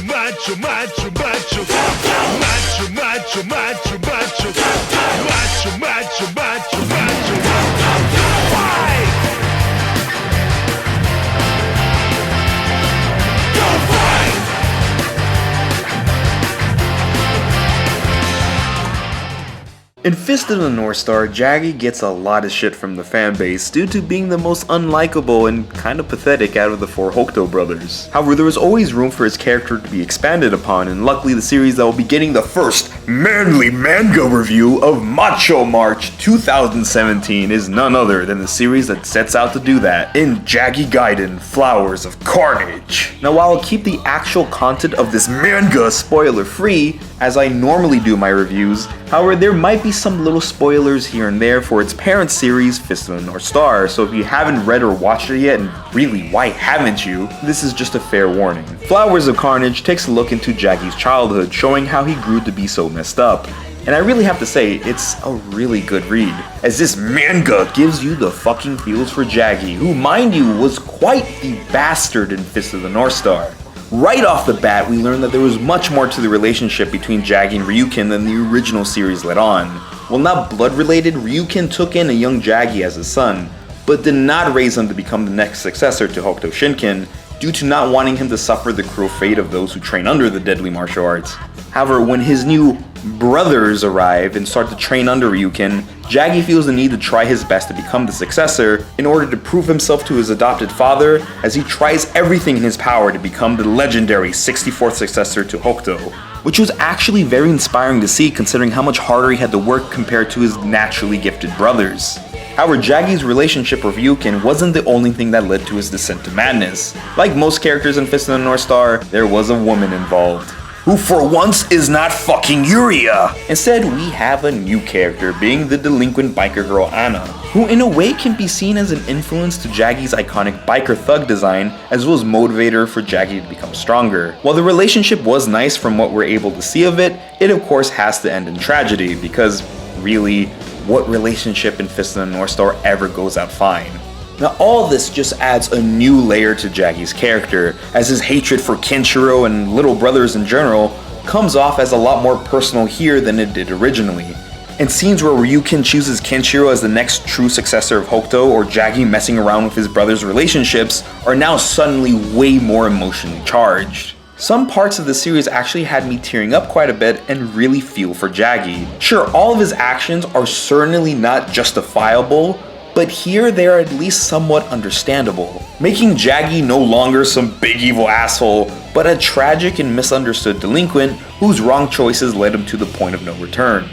macho, macho, macho, macho, macho, macho, macho, macho, macho, macho, macho, macho, fight! Go fight! In Fist of the North Star, Jagi gets a lot of shit from the fanbase due to being the most unlikable and kind of pathetic out of the four Hokuto brothers. However, there was always room for his character to be expanded upon, and luckily the series that will be getting the first manly manga review of MACHO March 2017 is none other than the series that sets out to do that in Jagi Gaiden, Flowers of Carnage. Now, while I'll keep the actual content of this manga spoiler free, as I normally do my reviews, however, there might be some little spoilers here and there for its parent series, Fist of the North Star, so if you haven't read or watched it yet, and really, why haven't you, this is just a fair warning. Flowers of Carnage takes a look into Jagi's childhood, showing how he grew to be so messed up. And I really have to say, it's a really good read, as this manga gives you the fucking feels for Jagi, who, mind you, was quite the bastard in Fist of the North Star. Right off the bat, we learn that there was much more to the relationship between Jagi and Ryukin than the original series let on. While not blood-related, Ryukin took in a young Jagi as his son, but did not raise him to become the next successor to Hokuto Shinken, due to not wanting him to suffer the cruel fate of those who train under the deadly martial arts. However, when his new brothers arrive and start to train under Ryukin, Jagi feels the need to try his best to become the successor in order to prove himself to his adopted father, as he tries everything in his power to become the legendary 64th successor to Hokuto, which was actually very inspiring to see considering how much harder he had to work compared to his naturally gifted brothers. However, Jagi's relationship with Ryukin wasn't the only thing that led to his descent to madness. Like most characters in Fist of the North Star, there was a woman involved, who for once is not fucking Yuria. Instead, we have a new character, being the delinquent biker girl Anna, who in a way can be seen as an influence to Jagi's iconic biker thug design, as well as motivator for Jagi to become stronger. While the relationship was nice from what we're able to see of it, it of course has to end in tragedy, because really, what relationship in Fist of the North Star ever goes out fine? Now, all this just adds a new layer to Jagi's character, as his hatred for Kenshiro and little brothers in general comes off as a lot more personal here than it did originally. And scenes where Ryukin chooses Kenshiro as the next true successor of Hokuto, or Jagi messing around with his brothers' relationships, are now suddenly way more emotionally charged. Some parts of the series actually had me tearing up quite a bit and really feel for Jagi. Sure, all of his actions are certainly not justifiable, but here they are at least somewhat understandable, making Jagi no longer some big evil asshole, but a tragic and misunderstood delinquent whose wrong choices led him to the point of no return.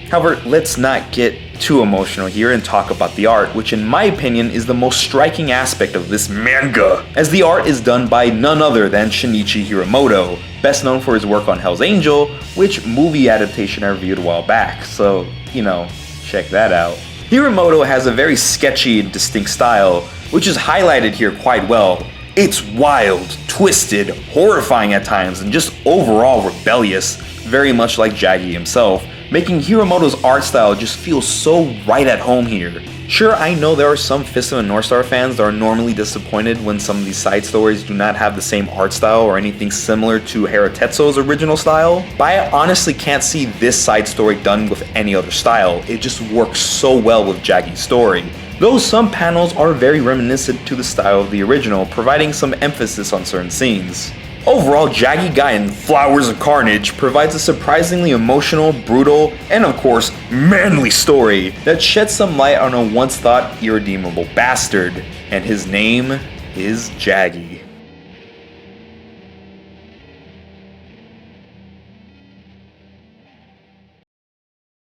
However, let's not get too emotional here and talk about the art, which in my opinion is the most striking aspect of this manga, as the art is done by none other than Shinichi Hiramoto, best known for his work on Hell's Angel, which movie adaptation I reviewed a while back, so, check that out. Hiramoto has a very sketchy and distinct style, which is highlighted here quite well. It's wild, twisted, horrifying at times, and just overall rebellious, very much like Jagi himself, making Hiramoto's art style just feel so right at home here. Sure, I know there are some Fist of the North Star fans that are normally disappointed when some of these side stories do not have the same art style or anything similar to Haratetsu's original style, but I honestly can't see this side story done with any other style. It just works so well with Jagi's story. Though some panels are very reminiscent to the style of the original, providing some emphasis on certain scenes. Overall, Jagi Gaiden, Flowers of Carnage provides a surprisingly emotional, brutal, and of course, manly story that sheds some light on a once thought irredeemable bastard, and his name is Jagi.